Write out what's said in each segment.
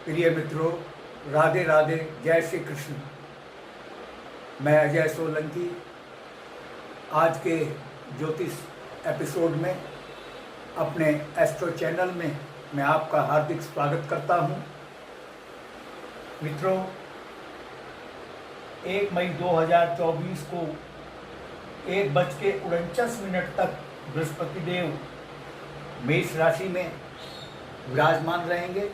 प्रिय मित्रों, राधे राधे, जय श्री कृष्ण। मैं अजय सोलंकी आज के ज्योतिष एपिसोड में अपने एस्ट्रो चैनल में मैं आपका हार्दिक स्वागत करता हूं। मित्रों, 1 मई 2024 को 1:49 तक बृहस्पति देव मेष राशि में विराजमान रहेंगे,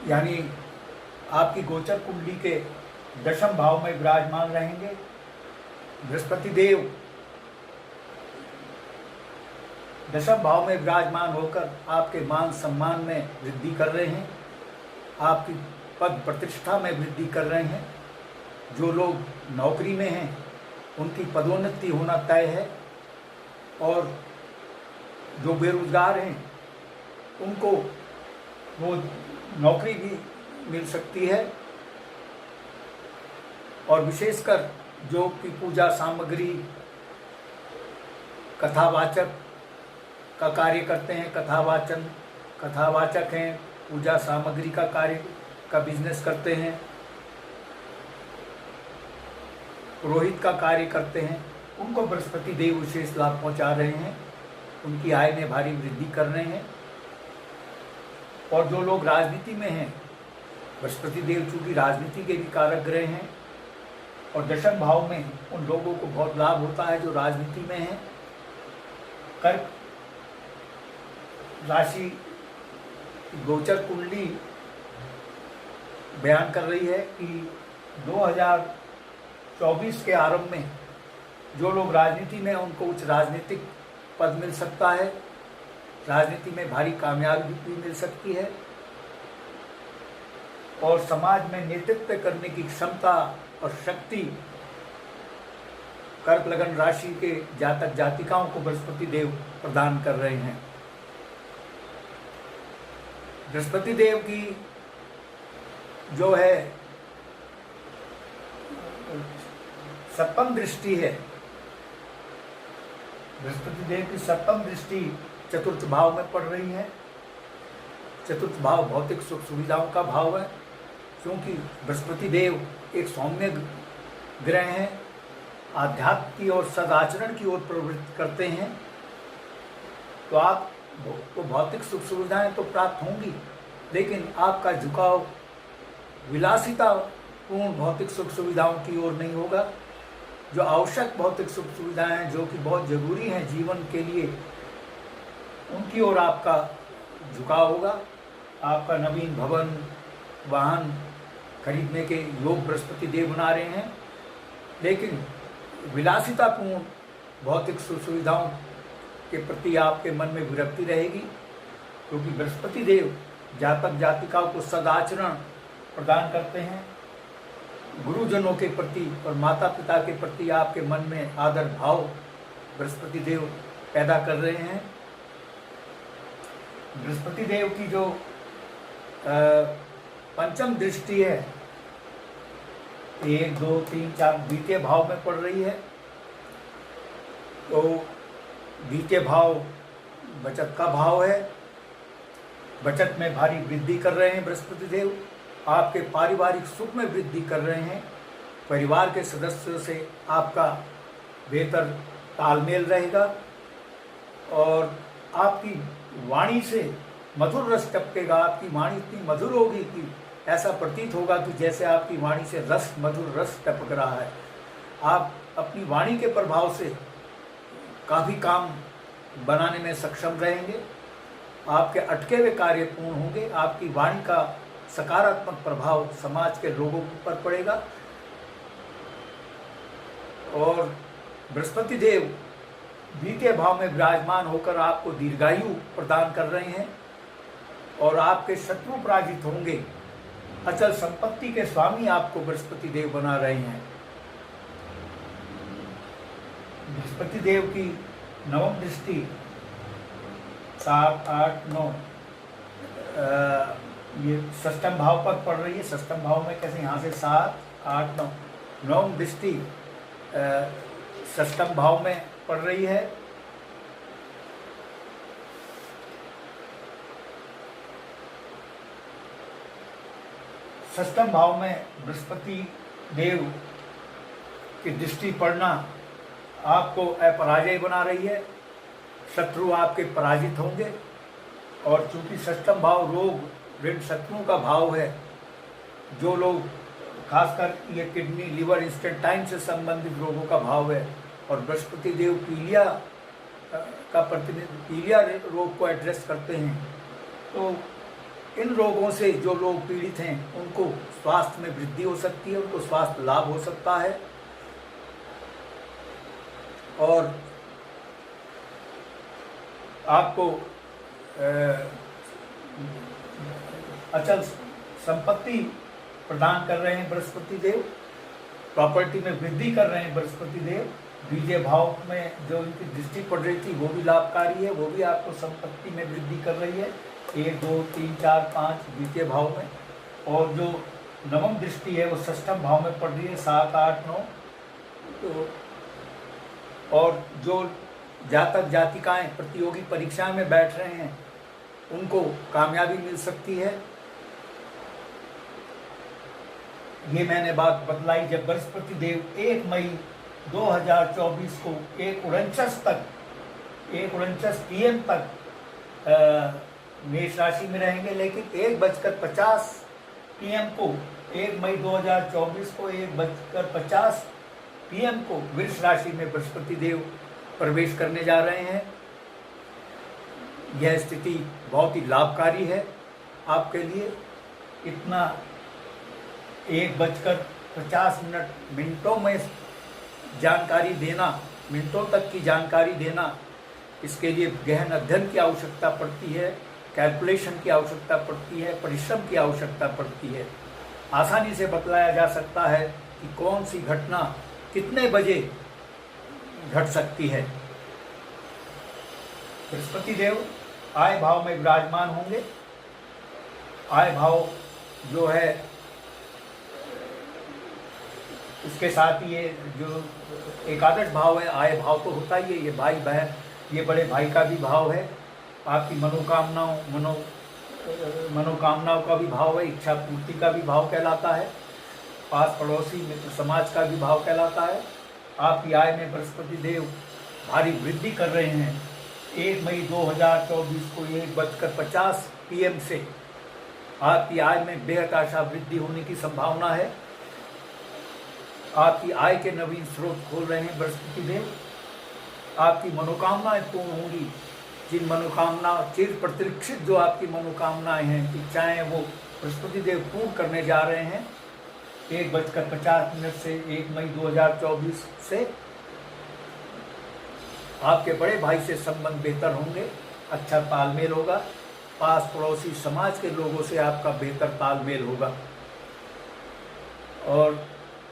यानी आपकी गोचर कुंडली के दशम भाव में विराजमान रहेंगे। बृहस्पति देव दशम भाव में विराजमान होकर आपके मान सम्मान में वृद्धि कर रहे हैं, आपकी पद प्रतिष्ठा में वृद्धि कर रहे हैं। जो लोग नौकरी में हैं उनकी पदोन्नति होना तय है, और जो बेरोजगार हैं उनको वो नौकरी भी मिल सकती है। और विशेषकर जो कि पूजा सामग्री, कथावाचक का कार्य करते हैं, कथावाचक हैं, पूजा सामग्री का कार्य का बिजनेस करते हैं, पुरोहित का कार्य करते हैं, उनको बृहस्पति देव विशेष लाभ पहुंचा रहे हैं, उनकी आय में भारी वृद्धि कर रहे हैं। और जो लोग राजनीति में हैं, बृहस्पति देव चूंकि राजनीति के भी कारक ग्रह हैं और दशम भाव में उन लोगों को बहुत लाभ होता है जो राजनीति में हैं। कर्क राशि गोचर कुंडली बयान कर रही है कि 2024 के आरंभ में जो लोग राजनीति में उनको उच्च राजनीतिक पद मिल सकता है, राजनीति में भारी कामयाबी भी मिल सकती है, और समाज में नेतृत्व करने की क्षमता और शक्ति कर्क लगन राशि के जातक जातिकाओं को बृहस्पति देव प्रदान कर रहे हैं। बृहस्पति देव की जो है सप्तम दृष्टि है, बृहस्पति देव की सप्तम दृष्टि चतुर्थ भाव में पड़ रही है। चतुर्थ भाव भौतिक सुख सुविधाओं का भाव है, क्योंकि बृहस्पति देव एक सौम्य ग्रह हैं, आध्यात्म की ओर सदाचरण की ओर प्रवृत्त करते हैं। तो आपको भौतिक सुख सुविधाएं तो प्राप्त होंगी, लेकिन आपका झुकाव विलासिता पूर्ण भौतिक सुख सुविधाओं की ओर नहीं होगा। जो आवश्यक भौतिक सुख सुविधाएं हैं, जो कि बहुत जरूरी हैं जीवन के लिए, उनकी ओर आपका झुकाव होगा। आपका नवीन भवन, वाहन खरीदने के योग बृहस्पति देव बना रहे हैं, लेकिन विलासितापूर्ण भौतिक सुख सुविधाओं के प्रति आपके मन में विरक्ति रहेगी, क्योंकि बृहस्पति देव जातक जातिकाओं को सदाचरण प्रदान करते हैं। गुरुजनों के प्रति और माता पिता के प्रति आपके मन में आदर भाव बृहस्पति देव पैदा कर रहे हैं। बृहस्पति देव की जो पंचम दृष्टि है 1, 2, 3, 4 द्वितीय भाव में पड़ रही है। तो द्वितीय भाव बचत का भाव है, बचत में भारी वृद्धि कर रहे हैं बृहस्पति देव। आपके पारिवारिक सुख में वृद्धि कर रहे हैं, परिवार के सदस्यों से आपका बेहतर तालमेल रहेगा, और आपकी वाणी से मधुर रस टपकेगा। आपकी वाणी इतनी मधुर होगी कि ऐसा प्रतीत होगा कि जैसे आपकी वाणी से मधुर रस टपक रहा है। आप अपनी वाणी के प्रभाव से काफ़ी काम बनाने में सक्षम रहेंगे, आपके अटके हुए कार्य पूर्ण होंगे। आपकी वाणी का सकारात्मक प्रभाव समाज के लोगों पर पड़ेगा। और बृहस्पति देव द्वितीय भाव में विराजमान होकर आपको दीर्घायु प्रदान कर रहे हैं, और आपके शत्रु पराजित होंगे। अचल संपत्ति के स्वामी आपको बृहस्पति देव बना रहे हैं। बृहस्पति देव की नवम दृष्टि 7, 8, 9 ये षष्ठम भाव पर पड़ रही है। षष्ठम भाव में कैसे, यहाँ से 7, 8, 9 नवम दृष्टि षष्ठम भाव में पड़ रही है। षष्ठम भाव में बृहस्पति देव की दृष्टि पड़ना आपको अपराजय बना रही है, शत्रु आपके पराजित होंगे। और चूंकि षष्ठम भाव रोग ऋण शत्रुओं का भाव है, जो लोग खासकर ये किडनी लिवर इंस्टेंटाइन से संबंधित रोगों का भाव है, और बृहस्पति देव पीलिया का प्रतिनिधित्व, पीलिया रोग को एड्रेस करते हैं, तो इन रोगों से जो लोग पीड़ित हैं उनको स्वास्थ्य में वृद्धि हो सकती है, उनको स्वास्थ्य लाभ हो सकता है। और आपको अचल संपत्ति प्रदान कर रहे हैं बृहस्पति देव, प्रॉपर्टी में वृद्धि कर रहे हैं बृहस्पति देव। द्वितीय भाव में जो उनकी दृष्टि पड़ रही थी वो भी लाभकारी है, वो भी आपको संपत्ति में वृद्धि कर रही है, 1 2 3 4 5 द्वितीय भाव में। और जो नवम दृष्टि है वो षष्ठम भाव में पड़ रही है, 7 8 9। तो और जो जातक जातिकाएं प्रतियोगी परीक्षाएं में बैठ रहे हैं उनको कामयाबी मिल सकती है। ये मैंने बात बतलाई जब बृहस्पति देव 1 मई 2024 को 1:49 PM तक मेष राशि में रहेंगे, लेकिन 1:50 PM को 1 मई 2024 को 1:50 PM को वृष राशि में बृहस्पति देव प्रवेश करने जा रहे हैं। यह स्थिति बहुत ही लाभकारी है आपके लिए। इतना 1:50 मिनटों में जानकारी देना, मिनटों तक की जानकारी देना, इसके लिए गहन अध्ययन की आवश्यकता पड़ती है, कैलकुलेशन की आवश्यकता पड़ती है, परिश्रम की आवश्यकता पड़ती है। आसानी से बतलाया जा सकता है कि कौन सी घटना कितने बजे घट सकती है। बृहस्पति देव आय भाव में विराजमान होंगे। आय भाव जो है उसके साथ ये जो एकादश भाव है, आय भाव तो होता ही है, ये भाई बहन, ये बड़े भाई का भी भाव है। आपकी मनोकामनाओं का भी भाव है, इच्छा पूर्ति का भी भाव कहलाता है, पास पड़ोसी मित्र समाज का भी भाव कहलाता है। आपकी आय में बृहस्पति देव भारी वृद्धि कर रहे हैं। 1 मई 2024 को 1:50 PM से आपकी आय में बेहद आशा वृद्धि होने की संभावना है। आपकी आय के नवीन स्रोत खोल रहे हैं बृहस्पति देव। आपकी मनोकामनाएं पूर्ण होंगी। जिन मनोकामना चिर प्रतीक्षित जो आपकी मनोकामनाएं हैं, इच्छाएं हैं, वो बृहस्पति देव पूर्ण करने जा रहे हैं। 1:50 से 1 मई 2024 से आपके बड़े भाई से संबंध बेहतर होंगे, अच्छा तालमेल होगा। पास पड़ोसी समाज के लोगों से आपका बेहतर तालमेल होगा। और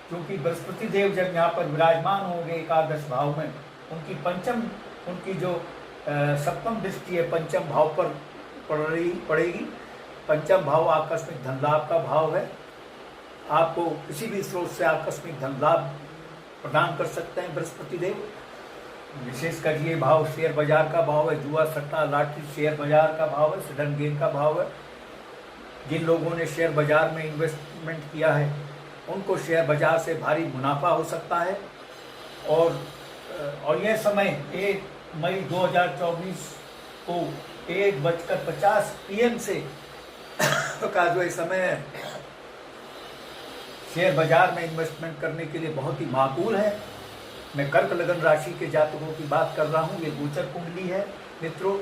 क्योंकि बृहस्पति देव जब यहाँ पर विराजमान होंगे एकादश भाव में, उनकी जो सप्तम दृष्टि है पंचम भाव पर पड़ेगी। पंचम भाव आकस्मिक धन लाभ का भाव है। आपको किसी भी स्रोत से आकस्मिक धन लाभ प्रदान कर सकते हैं बृहस्पति देव। विशेषकर ये भाव शेयर बाजार का भाव है, जुआ सट्टा लॉटरी शेयर बाजार का भाव है, सडन गेन का भाव है। जिन लोगों ने शेयर बाजार में इन्वेस्टमेंट किया है उनको शेयर बाजार से भारी मुनाफा हो सकता है। और यह समय 1 मई 2024 को 1:50 PM से का जो समय है शेयर बाजार में इन्वेस्टमेंट करने के लिए बहुत ही माकूल है। मैं कर्क लगन राशि के जातकों की बात कर रहा हूँ। ये गोचर कुंडली है मित्रों।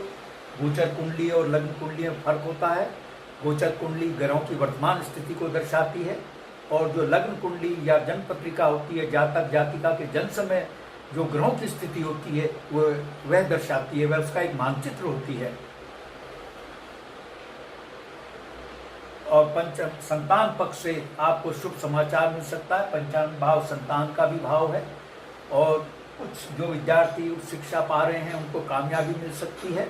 गोचर कुंडली और लग्न कुंडली में फर्क होता है। गोचर कुंडली ग्रहों की वर्तमान स्थिति को दर्शाती है, और जो लग्न कुंडली या जन्म पत्रिका होती है, जातक जातिका के जन्म समय जो ग्रहों की स्थिति होती है वह दर्शाती है, वह उसका एक मानचित्र होती है। और पंचम संतान पक्ष से आपको शुभ समाचार मिल सकता है। पंचम भाव संतान का भी भाव है, और कुछ जो विद्यार्थी उच्च शिक्षा पा रहे हैं उनको कामयाबी मिल सकती है।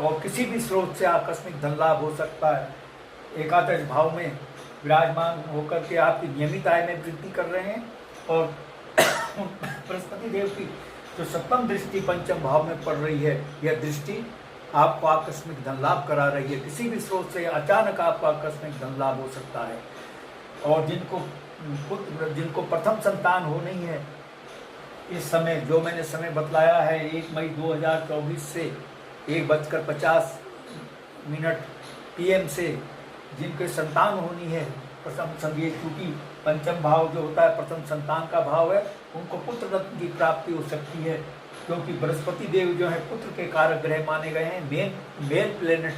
और किसी भी स्रोत से आकस्मिक धन लाभ हो सकता है। एकादश भाव में विराजमान होकर के आपकी नियमित आय में वृद्धि कर रहे हैं। और बृहस्पति देव की जो सप्तम दृष्टि पंचम भाव में पड़ रही है, यह दृष्टि आपको आकस्मिक धन लाभ करा रही है। किसी भी स्रोत से अचानक आपको आकस्मिक धन लाभ हो सकता है। और जिनको प्रथम संतान हो नहीं है, इस समय जो मैंने समय बतलाया है 1 मई 2024 से 1:50 PM से जिनके संतान होनी है, प्रथम संयोग, क्योंकि पंचम भाव जो होता है प्रथम संतान का भाव है, उनको पुत्र रत्न की प्राप्ति हो सकती है, क्योंकि बृहस्पति देव जो है पुत्र के कारक ग्रह माने गए हैं, मेल प्लेनेट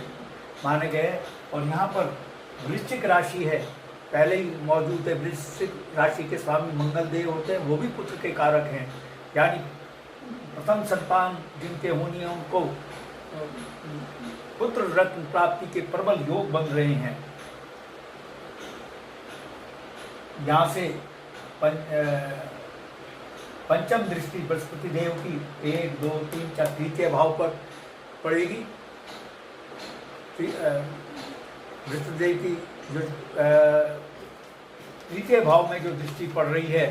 माने गए हैं। और यहाँ पर वृश्चिक राशि है, पहले ही मौजूद है। वृश्चिक राशि के स्वामी मंगल देव होते हैं, वो भी पुत्र के कारक हैं, यानी प्रथम संतान जिनके होनी है उनको पुत्र रत्न प्राप्ति के प्रबल योग बन रहे हैं। यहाँ से पंचम दृष्टि बृहस्पति देव की 1, 2, 3, 4 तृतीय भाव पर पड़ेगी। बृहस्पति देव की जो तृतीय भाव में जो दृष्टि पड़ रही है,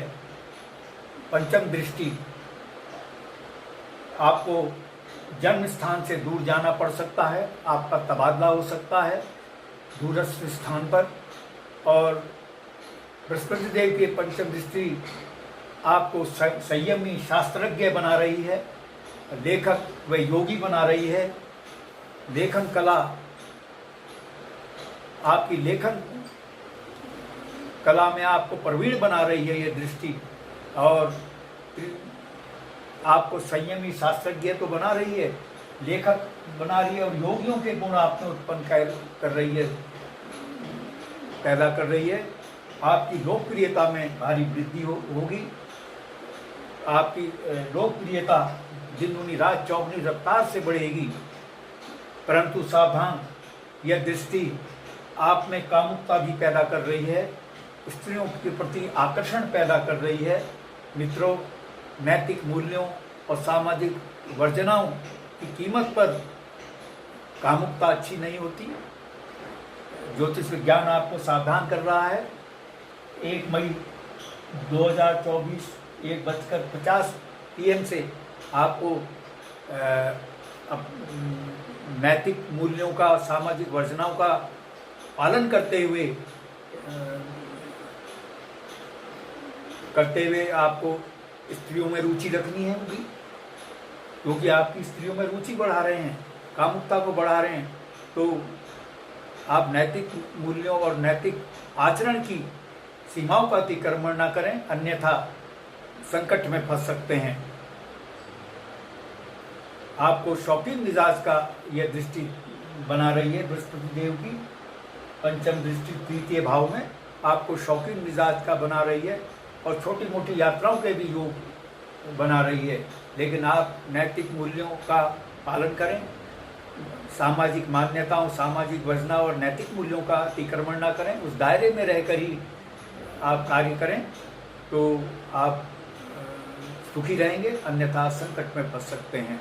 पंचम दृष्टि, आपको जन्म स्थान से दूर जाना पड़ सकता है, आपका तबादला हो सकता है दूरस्थ स्थान पर। और बृहस्पति देव की पंचम दृष्टि आपको संयमी शास्त्रज्ञ बना रही है, लेखक व योगी बना रही है। लेखन कला, आपकी लेखन कला में आपको प्रवीण बना रही है ये दृष्टि, और आपको संयमी शास्त्रज्ञ तो बना रही है, लेखक बना रही है, और योगियों के गुण आपने उत्पन्न कर रही है, पैदा कर रही है। आपकी लोकप्रियता में भारी वृद्धि होगी। आपकी लोकप्रियता दिन दूनी रात चौगुनी रफ्तार से बढ़ेगी। परंतु सावधान, यह दृष्टि आप में कामुकता भी पैदा कर रही है, स्त्रियों के प्रति आकर्षण पैदा कर रही है। मित्रों, नैतिक मूल्यों और सामाजिक वर्जनाओं की कीमत पर कामुकता अच्छी नहीं होती। ज्योतिष विज्ञान आपको सावधान कर रहा है। 1 मई 2024 1:50 PM से आपको नैतिक मूल्यों का, सामाजिक वर्जनाओं का पालन करते हुए आपको स्त्रियों में रुचि रखनी है उनकी, क्योंकि आपकी स्त्रियों में रुचि बढ़ा रहे हैं, कामुकता को बढ़ा रहे हैं। तो आप नैतिक मूल्यों और नैतिक आचरण की सीमाओं का अतिक्रमण न करें, अन्यथा संकट में फंस सकते हैं। आपको शौकीन मिजाज का यह दृष्टि बना रही है बृहस्पति देव की पंचम दृष्टि तृतीय भाव में, आपको शौकीन मिजाज का बना रही है, और छोटी मोटी यात्राओं के भी योग बना रही है। लेकिन आप नैतिक मूल्यों का पालन करें, सामाजिक मान्यताओं, सामाजिक वर्जना और नैतिक मूल्यों का अतिक्रमण ना करें, उस दायरे में रहकर ही आप कार्य करें, तो आप सुखी रहेंगे, अन्यथा संकट में फंस सकते हैं।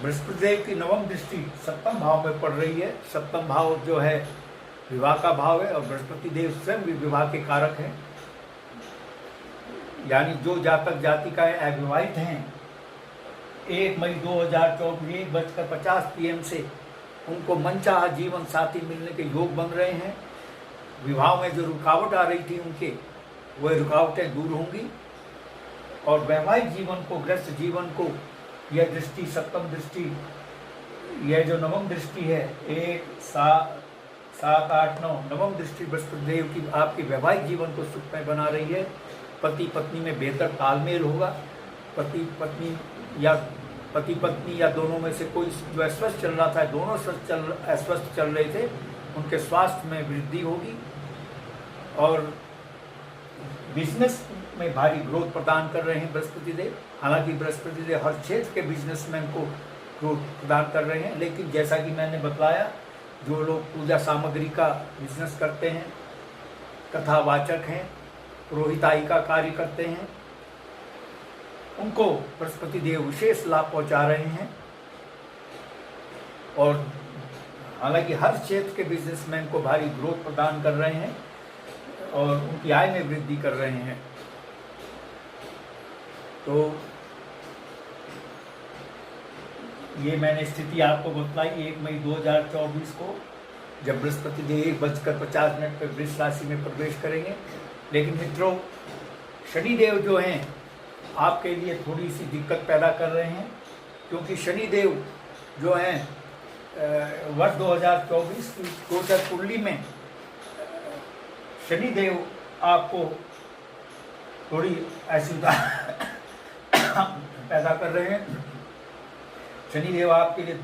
बृहस्पति देव की नवम दृष्टि सप्तम भाव में पड़ रही है। सप्तम भाव जो है विवाह का भाव है, और बृहस्पति देव स्वयं भी विवाह के कारक हैं। यानी जो जातक जातिकाएं अविवाहित हैं, 1 मई 2024 1:50 PM से उनको मनचाहा जीवन साथी मिलने के योग बन रहे हैं। विवाह में जो रुकावट आ रही थी उनके, वह रुकावटें दूर होंगी, और वैवाहिक जीवन को, गृहस्थ जीवन को यह दृष्टि, सप्तम दृष्टि, यह जो नवम दृष्टि है 1, 7, 8, 9 नवम दृष्टि बृहस्पति देव की आपके वैवाहिक जीवन को सुखमय बना रही है। पति पत्नी में बेहतर तालमेल होगा। पति पत्नी या दोनों में से कोई जो अस्वस्थ चल रहा था, दोनों अस्वस्थ चल रहे थे, उनके स्वास्थ्य में वृद्धि होगी, और बिजनेस में भारी ग्रोथ प्रदान कर रहे हैं बृहस्पति देव। हालांकि बृहस्पति देव हर क्षेत्र के बिजनेसमैन को ग्रोथ प्रदान कर रहे हैं, लेकिन जैसा कि मैंने बतलाया, जो लोग पूजा सामग्री का बिजनेस करते हैं, कथावाचक हैं, पुरोहिताई का कार्य करते हैं, उनको बृहस्पति देव विशेष लाभ पहुंचा रहे हैं। और हालांकि हर क्षेत्र के बिजनेसमैन को भारी ग्रोथ प्रदान कर रहे हैं और उनकी आय में वृद्धि कर रहे हैं। तो ये मैंने स्थिति आपको बतलाई 1 मई 2024 को, जब बृहस्पति देव 1:50 पर वृष राशि में प्रवेश करेंगे। लेकिन मित्रों, शनिदेव जो हैं आपके लिए थोड़ी सी दिक्कत पैदा कर रहे हैं, क्योंकि शनिदेव जो हैं वर्ष 2024 की गोचर कुंडली में शनिदेव आपको थोड़ी ऐसी पैदा कर रहे हैं। शनिदेव आपके लिए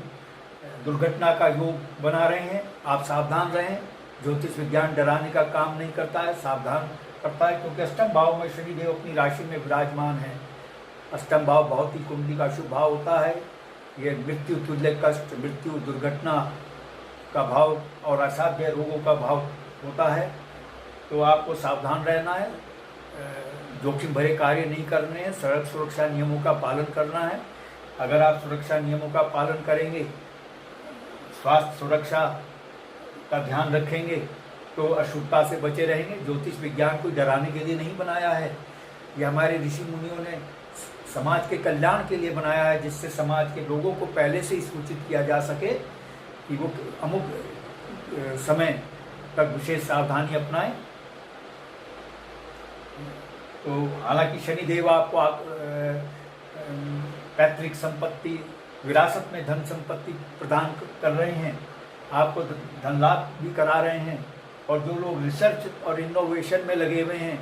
दुर्घटना का योग बना रहे हैं। आप सावधान रहें। ज्योतिष विज्ञान डराने का काम नहीं करता है, सावधान करता है, क्योंकि अष्टम भाव में शनिदेव अपनी राशि में विराजमान है। अष्टम भाव बहुत ही कुंडली का शुभ भाव होता है। यह मृत्यु, तुल्य कष्ट, मृत्यु, दुर्घटना का भाव और असाध्य रोगों का भाव होता है। तो आपको सावधान रहना है, जोखिम भरे कार्य नहीं करने हैं, सड़क सुरक्षा नियमों का पालन करना है। अगर आप सुरक्षा नियमों का पालन करेंगे, स्वास्थ्य सुरक्षा का ध्यान रखेंगे, तो अशुभता से बचे रहेंगे। ज्योतिष विज्ञान को डराने के लिए नहीं बनाया है, ये हमारे ऋषि मुनियों ने समाज के कल्याण के लिए बनाया है, जिससे समाज के लोगों को पहले से ही सूचित किया जा सके कि वो अमुक समय तक विशेष सावधानी अपनाएं। तो हालांकि शनिदेव आपको पैतृक संपत्ति, विरासत में धन संपत्ति प्रदान कर रहे हैं, आपको धन लाभ भी करा रहे हैं, और जो लोग रिसर्च और इनोवेशन में लगे हुए हैं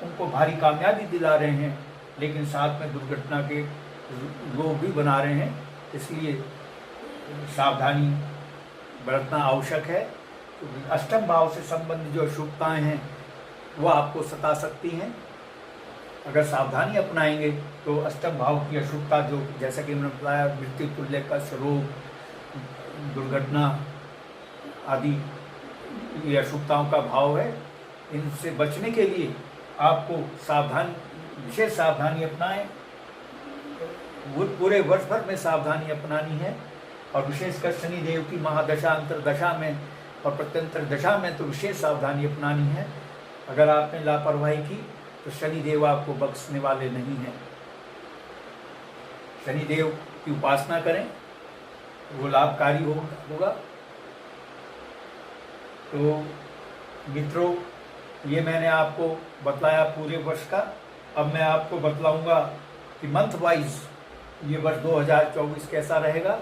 उनको भारी कामयाबी दिला रहे हैं, लेकिन साथ में दुर्घटना के लोग भी बना रहे हैं। इसलिए सावधानी बरतना आवश्यक है। तो अष्टम भाव से संबंधित जो अशुभताएँ हैं वो आपको सता सकती हैं। अगर सावधानी अपनाएंगे तो अष्टम भाव की अशुभता, जो जैसा कि मैंने बताया, मृत्यु, तुल्य कष्ट, रोग, दुर्घटना आदि ये अशुभताओं का भाव है। इनसे बचने के लिए आपको विशेष सावधानी अपनाएं। वो पूरे वर्ष भर में सावधानी अपनानी है, और विशेषकर शनिदेव की महादशा, अंतरदशा में और प्रत्यंतर दशा में तो विशेष सावधानी अपनानी है। अगर आपने लापरवाही की तो शनिदेव आपको बख्शने वाले नहीं हैं। शनिदेव की उपासना करें, वो लाभकारी होगा। तो मित्रों, ये मैंने आपको बतलाया पूरे वर्ष का। अब मैं आपको बतलाऊंगा कि मंथ वाइज ये वर्ष 2024 कैसा रहेगा।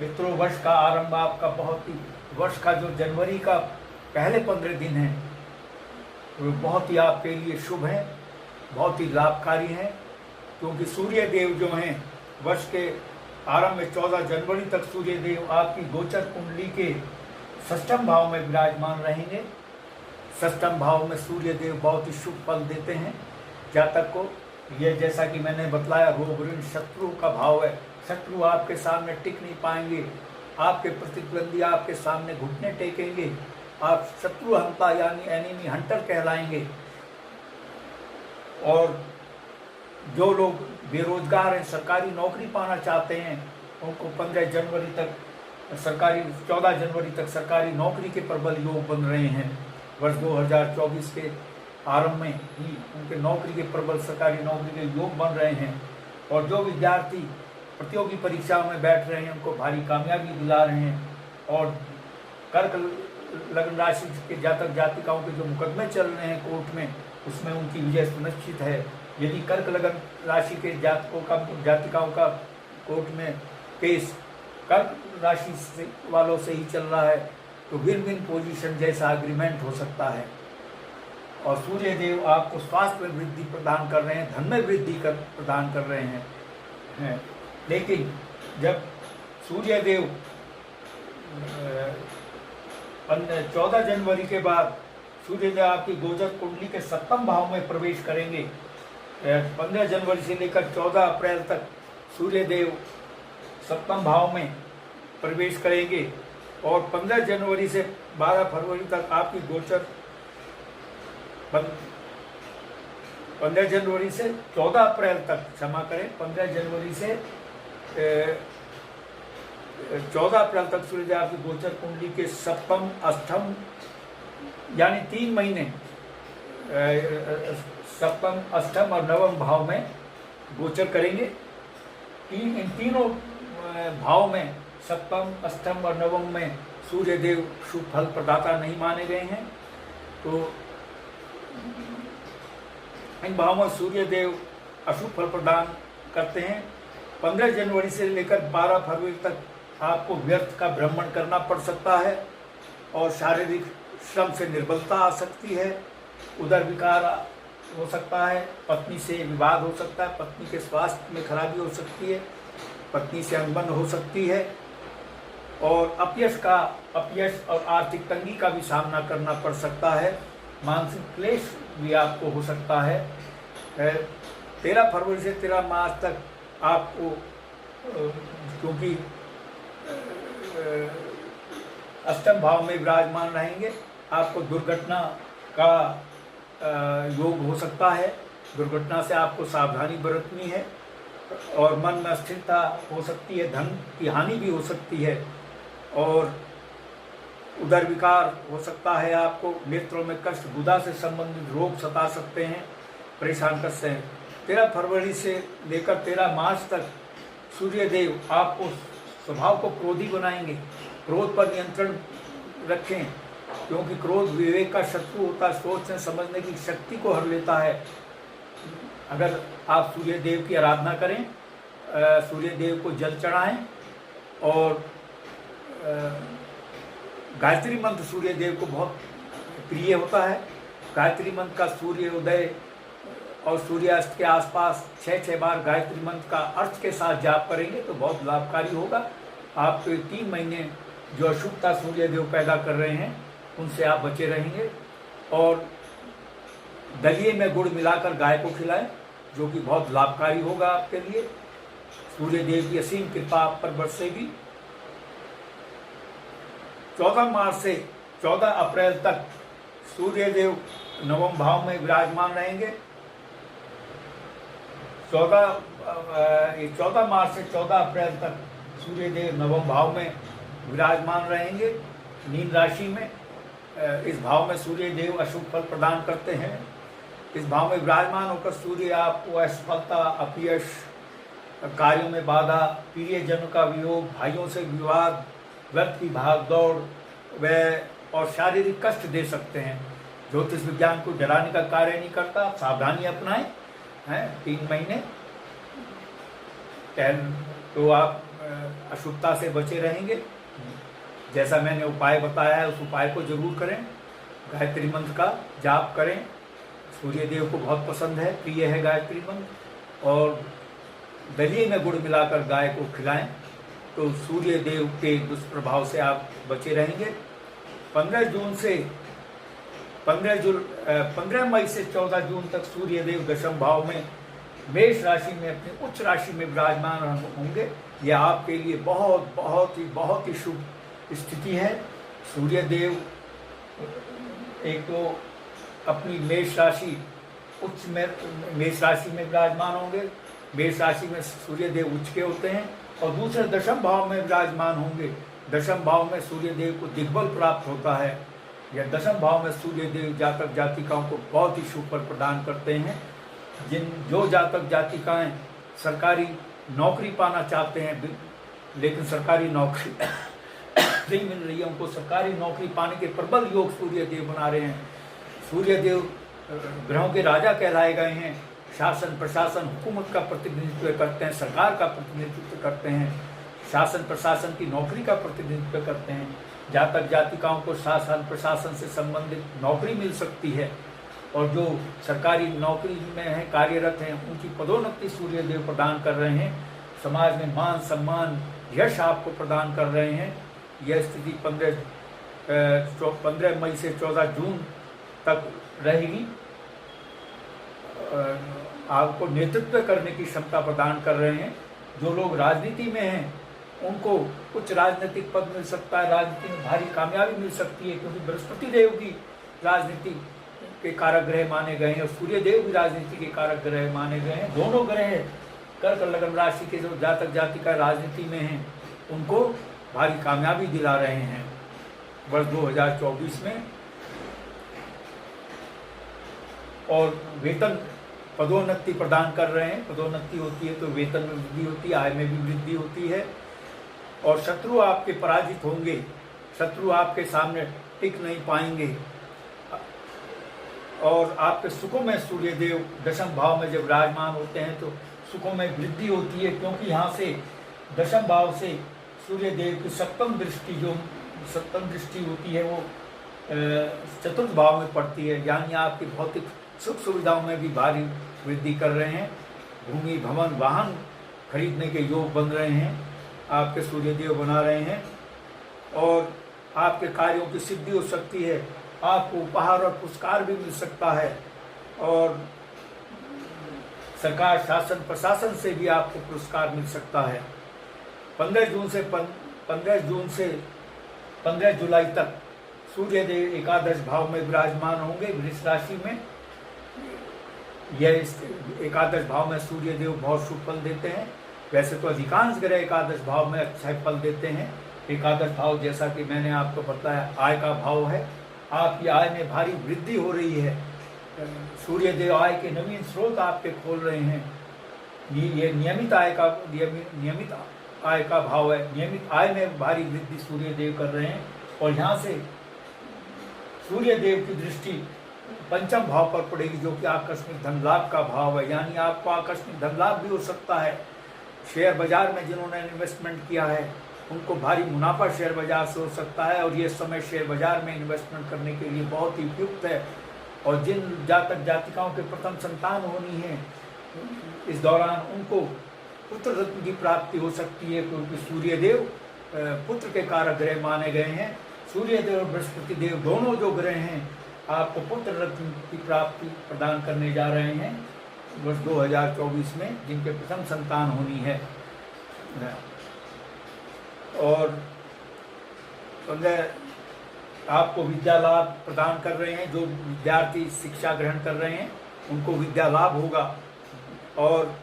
मित्रों, वर्ष का आरंभ आपका वर्ष का जो जनवरी का पहले 15 दिन है वो बहुत ही आपके लिए शुभ हैं, बहुत ही लाभकारी हैं, क्योंकि सूर्य देव जो हैं वर्ष के आरंभ में 14 जनवरी तक सूर्य देव आपकी गोचर कुंडली के षष्ठम भाव में विराजमान रहेंगे। षष्ठम भाव में सूर्य देव बहुत ही शुभ फल देते हैं जातक को। यह जैसा कि मैंने बतलाया, रोग, ऋण, शत्रु का भाव है। शत्रु आपके सामने टिक नहीं पाएंगे, आपके प्रतिद्वंदी आपके सामने घुटने टेकेंगे, आप शत्रु हंता यानी एनिमी हंटर कहलाएंगे। और जो लोग बेरोजगार हैं, सरकारी नौकरी पाना चाहते हैं, उनको 15 जनवरी तक 14 जनवरी तक सरकारी नौकरी के प्रबल योग बन रहे हैं। वर्ष 2024 के आरंभ में ही उनके नौकरी के प्रबल सरकारी नौकरी के योग बन रहे हैं। और जो विद्यार्थी प्रतियोगी परीक्षाओं में बैठ रहे हैं उनको भारी कामयाबी दिला रहे हैं। और कर्क लग्न राशि के जातक जातिकाओं के जो मुकदमे चल रहे हैं कोर्ट में, उसमें उनकी विजय सुनिश्चित है। यदि कर्क लग्न राशि के जातिकाओं का कोर्ट में केस कर्क राशि वालों से ही चल रहा है, तो विन विन पोजीशन जैसा एग्रीमेंट हो सकता है। और सूर्य देव आपको स्वास्थ्य में वृद्धि प्रदान कर रहे हैं, धन में वृद्धि प्रदान कर रहे हैं। लेकिन जब सूर्य देव 14 जनवरी के बाद सूर्य देव आपकी गोचर कुंडली के सप्तम भाव में प्रवेश करेंगे। 15 जनवरी से लेकर 14 अप्रैल तक सूर्य देव सप्तम भाव में प्रवेश करेंगे। और 15 जनवरी से 12 फरवरी तक आपकी गोचर 15 जनवरी से 14 अप्रैल तक, क्षमा करें, 15 जनवरी से 14 अप्रैल तक सूर्य आपकी गोचर कुंडली के सप्तम, अष्टम यानी 3 महीने सप्तम, अष्टम और नवम भाव में गोचर करेंगे। इन तीनों भाव में सप्तम, अष्टम और नवम में सूर्य देव शुभ फल प्रदाता नहीं माने गए हैं। तो इन भावों में सूर्य देव अशुभ फल प्रदान करते हैं। 15 जनवरी से लेकर 12 फरवरी तक आपको व्यर्थ का भ्रमण करना पड़ सकता है और शारीरिक श्रम से निर्बलता आ सकती है, उदर विकार हो सकता है, पत्नी से विवाद हो सकता है, पत्नी के स्वास्थ्य में खराबी हो सकती है, पत्नी से अनबन हो सकती है और अपयश और आर्थिक तंगी का भी सामना करना पड़ सकता है। मानसिक क्लेश भी आपको हो सकता है। 13 फरवरी से 13 मार्च तक आपको क्योंकि अष्टम भाव में विराजमान रहेंगे, आपको दुर्घटना का योग हो सकता है। दुर्घटना से आपको सावधानी बरतनी है और मन में अस्थिरता हो सकती है, धन की हानि भी हो सकती है और उदर विकार हो सकता है। आपको नेत्रों में कष्ट, गुदा से संबंधित रोग सता सकते हैं, परेशान कर सकते हैं। 13 फरवरी से लेकर 13 मार्च तक सूर्य देव आपको स्वभाव को क्रोधी बनाएंगे। क्रोध पर नियंत्रण रखें क्योंकि क्रोध विवेक का शत्रु होता है, सोचने समझने की शक्ति को हर लेता है। अगर आप सूर्य देव की आराधना करें, सूर्य देव को जल चढ़ाएं और गायत्री मंत्र सूर्य देव को बहुत प्रिय होता है। गायत्री मंत्र का सूर्योदय और सूर्यास्त के आसपास 6 बार गायत्री मंत्र का अर्थ के साथ जाप करेंगे तो बहुत लाभकारी होगा। आप 3 महीने जो अशुभता सूर्य देव पैदा कर रहे हैं उनसे आप बचे रहेंगे। और दलिए में गुड़ मिलाकर गाय को खिलाएं जो कि बहुत लाभकारी होगा आपके लिए। सूर्य देव की असीम कृपा आप पर बरसेगी। 14 मार्च से 14 अप्रैल तक सूर्य देव नवम भाव में विराजमान रहेंगे। 14 मार्च से 14 अप्रैल तक सूर्य देव नवम भाव में विराजमान रहेंगे मीन राशि में। इस भाव में सूर्य देव अशुभ फल प्रदान करते हैं। इस भाव में विराजमान होकर सूर्य आपको असफलता, अपयश, कार्यों में बाधा, प्रियजनों का वियोग, भाइयों से विवाद, व्यर्थ की भाग दौड़ और शारीरिक कष्ट दे सकते हैं। ज्योतिष विज्ञान को डराने का कार्य नहीं करता। सावधानी अपनाएं हैं 3 महीने तो आप अशुभता से बचे रहेंगे। जैसा मैंने उपाय बताया है उस उपाय को जरूर करें। गायत्री मंत्र का जाप करें, सूर्य देव को बहुत पसंद है, प्रिय है गायत्री मंत्र। और दलिए में गुड़ मिलाकर गाय को खिलाएं तो सूर्य देव के दुष्प्रभाव से आप बचे रहेंगे। 15 मई से 14 जून तक सूर्य देव दशम भाव में मेष राशि में अपनी उच्च राशि में विराजमान होंगे। यह आपके लिए बहुत ही शुभ स्थिति है। सूर्य देव एक तो अपनी मेष राशि मेष राशि में विराजमान होंगे। मेष राशि में सूर्य देव उच्च के होते हैं और दूसरे दशम भाव में विराजमान होंगे। दशम भाव में सूर्य देव को दिग्बल प्राप्त होता है। यह दशम भाव में सूर्य देव जातक जातिकाओं को बहुत ही शुभ फल प्रदान करते हैं। जो जातक जातिकाएं सरकारी नौकरी पाना चाहते हैं लेकिन सरकारी नौकरी नहीं मिल रही है, उनको सरकारी नौकरी पाने के प्रबल योग सूर्य देव बना रहे हैं। सूर्य देव ग्रहों के राजा कहलाए गए हैं। शासन प्रशासन हुकूमत का प्रतिनिधित्व करते हैं, सरकार का प्रतिनिधित्व करते हैं, शासन प्रशासन की नौकरी का प्रतिनिधित्व करते हैं। जातक जातिकाओं को शासन प्रशासन से संबंधित नौकरी मिल सकती है और जो सरकारी नौकरी में हैं, कार्यरत हैं, उनकी पदोन्नति सूर्य देव प्रदान कर रहे हैं। समाज में मान सम्मान यश आपको प्रदान कर रहे हैं। यह स्थिति 15 मई से 14 जून तक रहेगी। आपको नेतृत्व करने की क्षमता प्रदान कर रहे हैं। जो लोग राजनीति में हैं उनको कुछ राजनीतिक पद मिल सकता है, राजनीति में भारी कामयाबी मिल सकती है क्योंकि बृहस्पति देव भी राजनीति के कारक ग्रह माने गए हैं और सूर्य देव भी राजनीति के कारक ग्रह माने गए हैं। दोनों ग्रह कर्क लग्न राशि के जो जातक जातिका राजनीति में हैं उनको भारी कामयाबी दिला रहे हैं वर्ष 2024 में। और वेतन पदोन्नति प्रदान कर रहे हैं। पदोन्नति होती है तो वेतन में वृद्धि होती है, आय में भी वृद्धि होती है। और शत्रु आपके पराजित होंगे, शत्रु आपके सामने टिक नहीं पाएंगे। और आपके सुखों में सूर्यदेव दशम भाव में जब विराजमान होते हैं तो सुखों में वृद्धि होती है, क्योंकि यहाँ से दशम भाव से सूर्यदेव की सप्तम दृष्टि होती है वो चतुर्थ भाव में पड़ती है, यानी आपकी भौतिक सुख सुविधाओं में भी भारी वृद्धि कर रहे हैं। भूमि भवन वाहन खरीदने के योग बन रहे हैं, आपके सूर्यदेव बना रहे हैं। और आपके कार्यों की सिद्धि हो सकती है, आपको उपहार और पुरस्कार भी मिल सकता है। और सरकार शासन प्रशासन से भी आपको पुरस्कार मिल सकता है। 15 जुलाई तक सूर्यदेव एकादश भाव में विराजमान होंगे वृष राशि में। यह एकादश भाव में सूर्यदेव बहुत शुभ फल देते हैं। वैसे तो अधिकांश ग्रह एकादश भाव में अच्छा फल देते हैं। एकादश भाव जैसा कि मैंने आपको बताया आय का भाव है, आपकी आय में भारी वृद्धि हो रही है। सूर्यदेव आय के नवीन स्रोत आपके खोल रहे हैं। ये नियमित आय का भाव है, नियमित आय में भारी वृद्धि सूर्यदेव कर रहे हैं। और यहाँ से सूर्यदेव की दृष्टि पंचम भाव पर पड़ेगी, जो कि आकस्मिक धन लाभ का भाव है, यानी आपको आकस्मिक धन लाभ भी हो सकता है। शेयर बाजार में जिन्होंने इन्वेस्टमेंट किया है उनको भारी मुनाफा शेयर बाजार से हो सकता है। और ये समय शेयर बाजार में इन्वेस्टमेंट करने के लिए बहुत ही उपयुक्त है। और जिन जातक जातिकाओं के प्रथम संतान होनी है, इस दौरान उनको पुत्र रत्न की प्राप्ति हो सकती है, क्योंकि सूर्यदेव पुत्र के कारक ग्रह माने गए हैं। सूर्यदेव और बृहस्पति देव दोनों जो ग्रह हैं आपको पुत्र रत्न की प्राप्ति प्रदान करने जा रहे हैं वर्ष 2024 में, जिनके प्रथम संतान होनी है। और आपको विद्या लाभ प्रदान कर रहे हैं। जो विद्यार्थी शिक्षा ग्रहण कर रहे हैं उनको विद्या लाभ होगा। और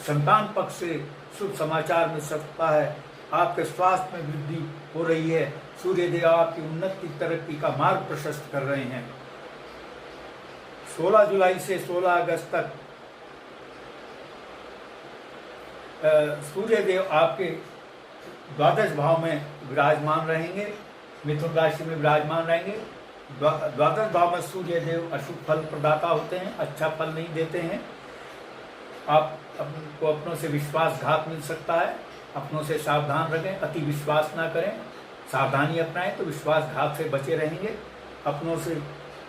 संतान पक्ष से शुभ समाचार मिल सकता है। आपके स्वास्थ्य में वृद्धि हो रही है। सूर्यदेव आपकी उन्नति तरक्की का मार्ग प्रशस्त कर रहे हैं। 16 जुलाई से 16 अगस्त तक सूर्यदेव आपके द्वादश भाव में विराजमान रहेंगे, मिथुन राशि में विराजमान रहेंगे। द्वादश भाव में सूर्यदेव अशुभ फल प्रदाता होते हैं, अच्छा फल नहीं देते हैं। आपको अपनों से विश्वासघात मिल सकता है, अपनों से सावधान रहें, अति विश्वास ना करें, सावधानी अपनाएं तो विश्वासघात से बचे रहेंगे अपनों से।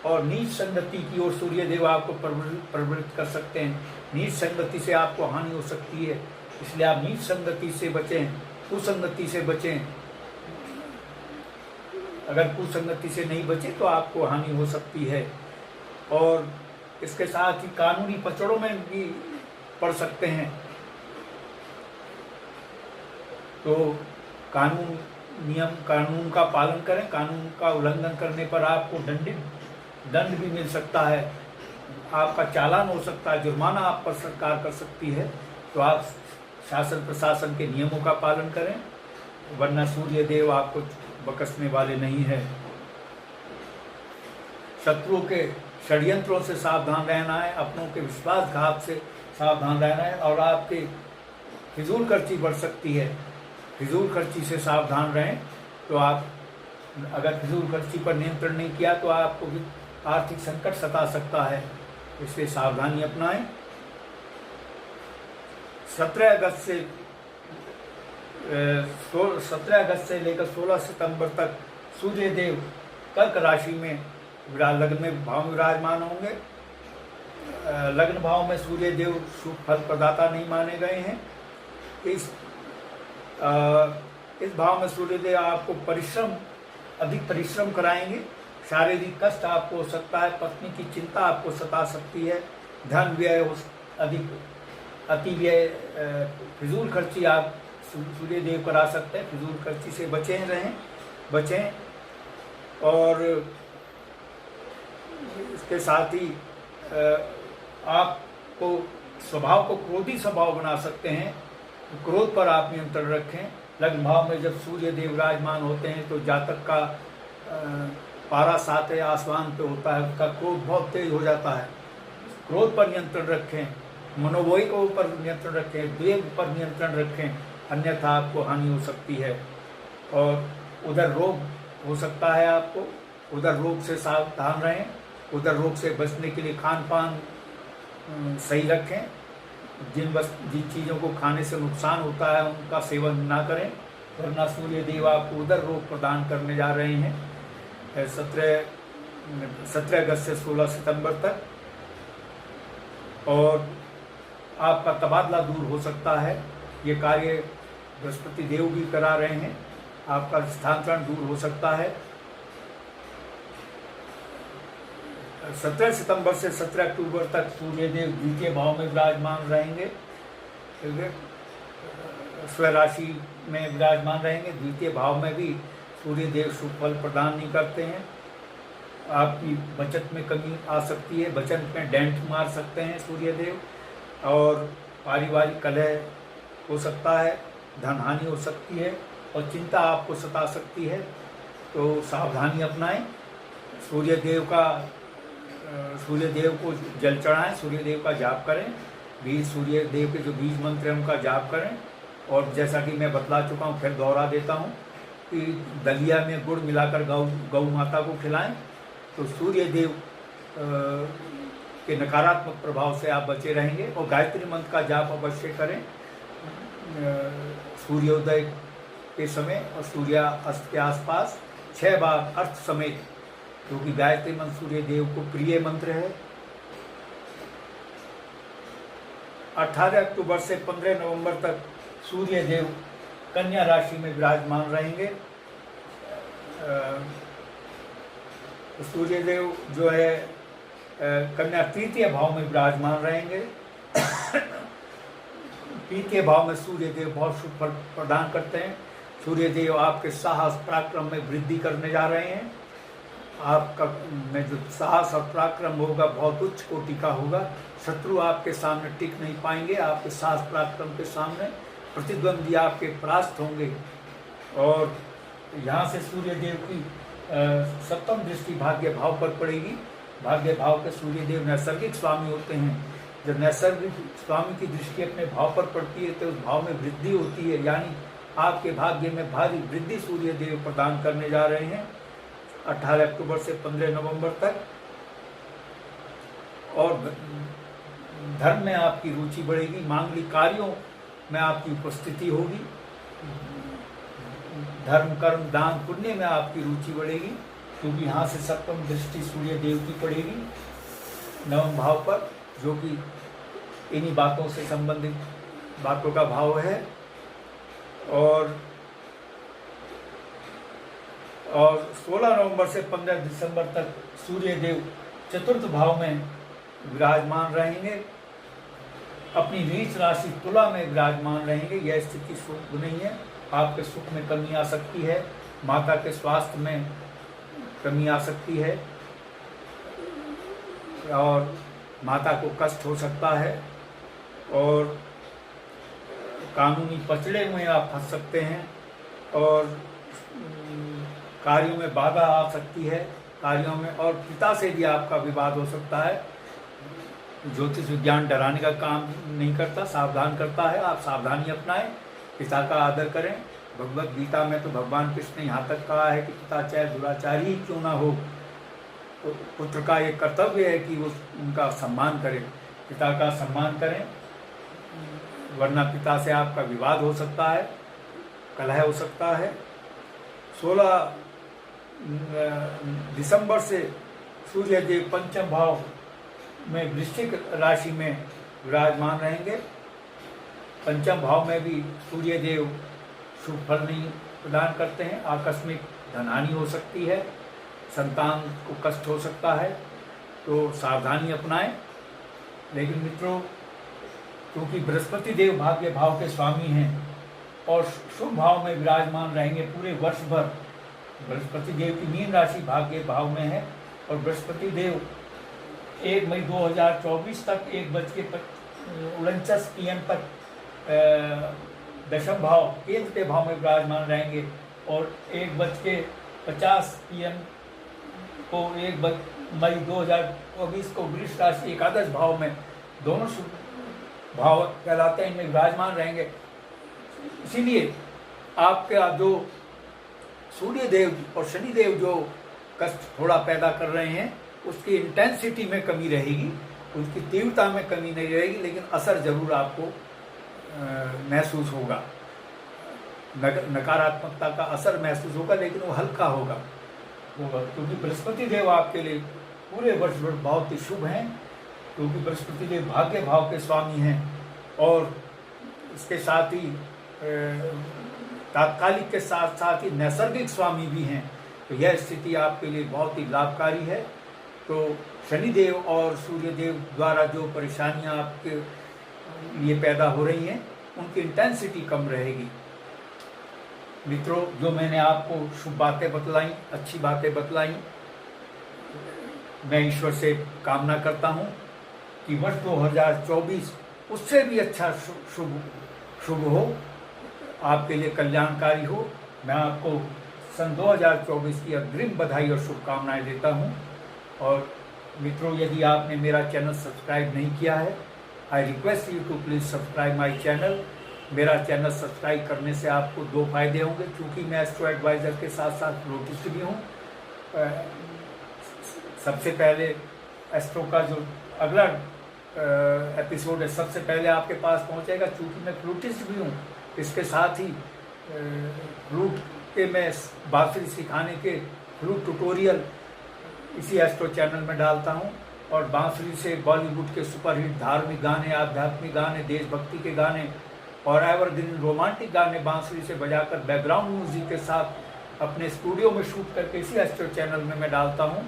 और नीच संगति की ओर सूर्यदेव आपको प्रवृत्त कर सकते हैं। नीच संगति से आपको हानि हो सकती है, इसलिए आप नीच संगति से बचें, कुसंगति से बचें। अगर कुसंगति से नहीं बचे तो आपको हानि हो सकती है। और इसके साथ ही कानूनी पचड़ों में भी पड़ सकते हैं, तो कानून का पालन करें। कानून का उल्लंघन करने पर आपको दंड भी मिल सकता है, आपका चालान हो सकता है, जुर्माना आप पर सरकार कर सकती है। तो आप शासन प्रशासन के नियमों का पालन करें, वरना सूर्यदेव आपको बकसने वाले नहीं है। शत्रुओं के षड्यंत्रों से सावधान रहना है, अपनों के विश्वासघात से सावधान रहना है। और आपके फिजूल खर्ची बढ़ सकती है, फिजूल खर्ची से सावधान रहें। तो आप अगर फिजूल खर्ची पर नियंत्रण नहीं किया तो आपको भी आर्थिक संकट सता सकता है, इसलिए सावधानी अपनाएं। 17 अगस्त से लेकर 16 सितंबर तक सूर्यदेव कर्क राशि में लग्न में भाव में विराजमान होंगे। लग्न भाव में सूर्यदेव शुभ फल प्रदाता नहीं माने गए हैं। इस भाव में सूर्यदेव आपको अधिक परिश्रम कराएंगे। शारीरिक कष्ट आपको हो सकता है, पत्नी की चिंता आपको सता सकती है, धन व्यय अति व्यय, फिजूल खर्ची आप सूर्यदेव करा सकते हैं। फिजूल खर्ची से बचें। और इसके साथ ही आपको स्वभाव को क्रोधी स्वभाव बना सकते हैं, क्रोध पर आप नियंत्रण रखें। लग्न भाव में जब सूर्यदेव विराजमान होते हैं तो जातक का पारा 7 आसमान पे होता है, उसका क्रोध बहुत तेज हो जाता है। क्रोध पर नियंत्रण रखें, मनोवोई को पर नियंत्रण रखें, द्वेग पर नियंत्रण रखें। अन्यथा आपको हानि हो सकती है। और उधर रोग हो सकता है आपको, उधर रोग से सावधान रहें। उधर रोग से बचने के लिए खान पान सही रखें। जिन चीज़ों को खाने से नुकसान होता है उनका सेवन ना करें, वरना सूर्य देव आपको उधर रोग प्रदान करने जा रहे हैं 17 अगस्त से 16 सितंबर तक। और आपका तबादला दूर हो सकता है, ये कार्य बृहस्पति देव भी करा रहे हैं। आपका स्थानांतरण दूर हो सकता है। 17 सितंबर से 17 अक्टूबर तक सूर्य देव द्वितीय भाव में विराजमान रहेंगे, स्व राशि में विराजमान रहेंगे। द्वितीय भाव में भी सूर्य देव शुभ फल प्रदान नहीं करते हैं। आपकी बचत में कमी आ सकती है, बचत में डेंट मार सकते हैं सूर्य देव। और पारिवारिक कलह हो सकता है, धन हानि हो सकती है और चिंता आपको सता सकती है, तो सावधानी अपनाएं। सूर्य देव को जल चढ़ाएं, सूर्य देव का जाप करें, सूर्य देव के जो बीज मंत्र हैं उनका जाप करें। और जैसा कि मैं बतला चुका हूँ, फिर दोहरा देता हूँ कि दलिया में गुड़ मिलाकर गौ माता को खिलाएं, तो सूर्य देव के नकारात्मक प्रभाव से आप बचे रहेंगे। और गायत्री मंत्र का जाप अवश्य करें सूर्योदय के समय और सूर्यास्त के आसपास 6 बार अर्थ समेत, क्योंकि गायत्री मंत्र सूर्य देव को प्रिय मंत्र है। 18 अक्टूबर से 15 नवंबर तक सूर्य देव कन्या राशि में विराजमान रहेंगे। सूर्य देव जो है कन्या तृतीय भाव में विराजमान रहेंगे। तृतीय भाव में सूर्य देव बहुत शुभ फल प्रदान करते हैं। सूर्य देव आपके साहस पराक्रम में वृद्धि करने जा रहे हैं। आपका में जो साहस और पराक्रम होगा बहुत उच्च कोटि का होगा। शत्रु आपके सामने टिक नहीं पाएंगे। आपके साहस पराक्रम के सामने प्रतिद्वंदी आपके परास्त होंगे। और यहाँ से सूर्य देव की सप्तम दृष्टि भाग्य भाव पर पड़ेगी। भाग्य भाव के सूर्य देव नैसर्गिक स्वामी होते हैं। जब नैसर्गिक स्वामी की दृष्टि अपने भाव पर पड़ती है तो उस भाव में वृद्धि होती है, यानी आपके भाग्य में भारी वृद्धि सूर्य देव प्रदान करने जा रहे हैं 18 अक्टूबर से 15 नवंबर तक। और धर्म में आपकी रुचि बढ़ेगी, मांगलिक कार्यों में आपकी उपस्थिति होगी, धर्म कर्म दान पुण्य में आपकी रुचि बढ़ेगी, क्योंकि यहाँ से सप्तम दृष्टि सूर्य देव की पड़ेगी नवम भाव पर, जो कि इन्हीं बातों से संबंधित बातों का भाव है। और 16 नवंबर से 15 दिसंबर तक सूर्य देव चतुर्थ भाव में विराजमान रहेंगे। अपनी नीच राशि तुला में विराजमान रहेंगे। यह स्थिति शुभ नहीं है, आपके सुख में कमी आ सकती है, माता के स्वास्थ्य में कमी आ सकती है और माता को कष्ट हो सकता है। और कानूनी पचड़े में आप फंस सकते हैं और कार्यों में बाधा आ सकती है, कार्यों में। और पिता से भी आपका विवाद हो सकता है। ज्योतिष विज्ञान डराने का काम नहीं करता, सावधान करता है। आप सावधानी अपनाएं, पिता का आदर करें। भगवत गीता में तो भगवान कृष्ण ने यहाँ तक कहा है कि पिता चाहे दुराचारी ही क्यों ना हो, तो पुत्र का ये कर्तव्य है कि वो उनका सम्मान करें, पिता का सम्मान करें, वरना पिता से आपका विवाद हो सकता है, कलह हो सकता है। 16 दिसंबर से सूर्य देव पंचम भाव में वृश्चिक राशि में विराजमान रहेंगे। पंचम भाव में भी सूर्य देव शुभ फल नहीं प्रदान करते हैं। आकस्मिक धनहानि हो सकती है, संतान को कष्ट हो सकता है, तो सावधानी अपनाएं। लेकिन मित्रों, क्योंकि बृहस्पति देव भाग्य भाव के स्वामी हैं और शुभ भाव में विराजमान रहेंगे पूरे वर्ष भर। बृहस्पति देव की मीन राशि भाग्य भाव में है और बृहस्पति देव 1 मई 2024 तक 1:49 PM तक दशम भाव केंद्र के भाव में विराजमान रहेंगे और 1:50 PM को 1 मई 2024 को वृष राशि एकादश भाव में, दोनों भाव कहलाते हैं, इनमें विराजमान रहेंगे। इसीलिए आपका जो सूर्य देव और शनि देव जो कष्ट थोड़ा पैदा कर रहे हैं, उसकी इंटेंसिटी में कमी रहेगी, उसकी तीव्रता में कमी नहीं रहेगी, लेकिन असर जरूर आपको महसूस होगा, नकारात्मकता का असर महसूस होगा, लेकिन वो हल्का होगा। क्योंकि बृहस्पति देव आपके लिए पूरे वर्ष भर बहुत ही शुभ हैं, क्योंकि बृहस्पति देव भाग्य भाव के स्वामी हैं और इसके साथ ही तात्कालिक के साथ साथ ही नैसर्गिक स्वामी भी हैं। तो यह स्थिति आपके लिए बहुत ही लाभकारी है। तो शनिदेव और सूर्यदेव द्वारा जो परेशानियां आपके लिए पैदा हो रही हैं, उनकी इंटेंसिटी कम रहेगी। मित्रों, जो मैंने आपको शुभ बातें बतलाई, अच्छी बातें बतलाई, मैं ईश्वर से कामना करता हूं कि वर्ष 2024 उससे भी अच्छा शुभ हो, आपके लिए कल्याणकारी हो। मैं आपको सन 2024 की अग्रिम बधाई और शुभकामनाएं देता हूं। और मित्रों, यदि आपने मेरा चैनल सब्सक्राइब नहीं किया है, I request you to please subscribe my channel. मेरा चैनल सब्सक्राइब करने से आपको दो फायदे होंगे, क्योंकि मैं एस्ट्रो एडवाइज़र के साथ साथ फ्लूटिस्ट भी हूँ। सबसे पहले एस्ट्रो का जो अगला एपिसोड है, सबसे पहले आपके पास पहुँचेगा, क्योंकि मैं फ्लूटिस्ट भी हूँ। इसके साथ ही फ्लूट के मैं बांसुरी सिखाने के फ्लूट ट्यूटोरियल इसी एस्ट्रो चैनल में डालता हूँ। और बांसुरी से बॉलीवुड के सुपरहिट धार्मिक गाने, आध्यात्मिक गाने, देशभक्ति के गाने और एवरग्रीन रोमांटिक गाने बांसुरी से बजाकर बैकग्राउंड म्यूजिक के साथ अपने स्टूडियो में शूट करके इसी एस्ट्रो चैनल में मैं डालता हूँ।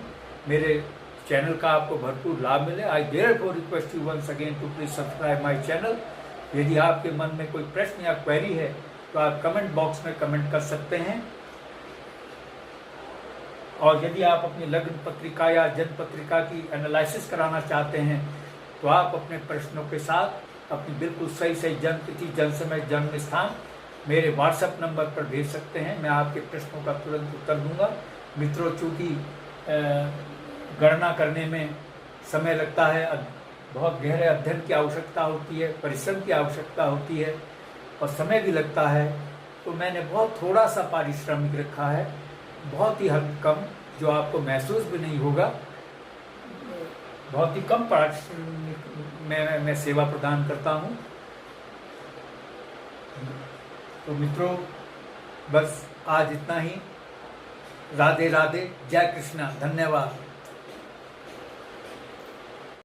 मेरे चैनल का आपको भरपूर लाभ मिले। I therefore request you once again to please subscribe my channel. यदि आपके मन में कोई प्रश्न या क्वेरी है तो आप कमेंट बॉक्स में कमेंट कर सकते हैं। और यदि आप अपनी लग्न पत्रिका या जन्म पत्रिका की एनालिसिस कराना चाहते हैं तो आप अपने प्रश्नों के साथ अपनी बिल्कुल सही जन्म तिथि, जन्म समय, जन्म स्थान मेरे व्हाट्सएप नंबर पर भेज सकते हैं। मैं आपके प्रश्नों का तुरंत उत्तर दूंगा। मित्रों, चूँकि गणना करने में समय लगता है, बहुत गहरे अध्ययन की आवश्यकता होती है, परिश्रम की आवश्यकता होती है और समय भी लगता है, तो मैंने बहुत थोड़ा सा पारिश्रमिक रखा है, बहुत ही हद कम, जो आपको महसूस भी नहीं होगा। बहुत ही कम पारिश्रमिक में मैं सेवा प्रदान करता हूँ। तो मित्रों, बस आज इतना ही। राधे राधे, जय कृष्णा, धन्यवाद।